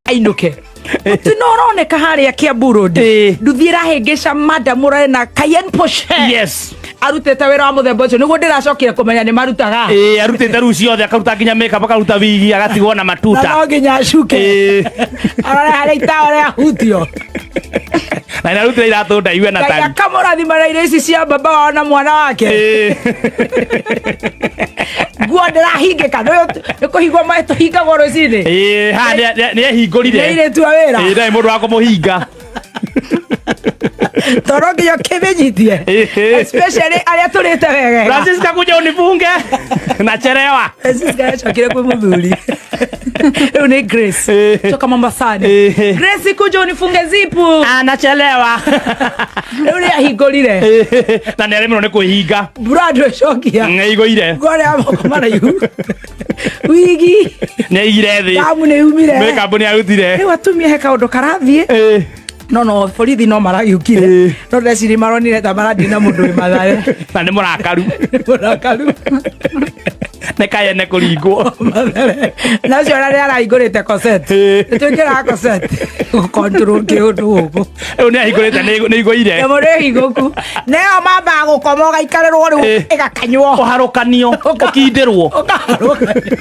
ainuke tunoroneka haria Kiambu Road nduthi irahingica madam urena Cayenne Porsche yes arutete wira wa muthemba ucio niguo ndiracokire kumenya ni marutaga arutete ru ciothe akaruta nginya makeup akaruta wigi agatigwo na matuta no nginya acuke arare haria itawa ria hutio na narutire iratu ndaiwe na tani akamurathima irio ici cia baba wao na mwana wake guo ndirahingika ni kuhingwo mae tuhingagwo rucini ha ni ehingurire ni iretua wira ndai mundu wa kumuhinga toro nginya kimenyithie especially aria turite wega Francisca kuja unifunge na cherewa Francisca achokire kwi muthuri riu ni Grace toka Mombasa Grace kuja unifunge zipu anachelewa riu ni ahingurire na ni aremero ni kuhinga brado cokia ngaigoire gore amoko maraihu wigi ni igire thi kamu ni umire makeup ni arutire riu atumia he kaundu karathie no borithi no maragiukire no ndeciri maronire ta marandi na mundu wi mathare na ni murakaru ne Cayenne kuringwo na cio rari araingurite corset twikira corset control ke undu guku ni ahingurite ni igoire ya muri hinguku neo mamba gukoma gaikarerwo riu igakanywo uharukanio ukindirwo ukaharukanio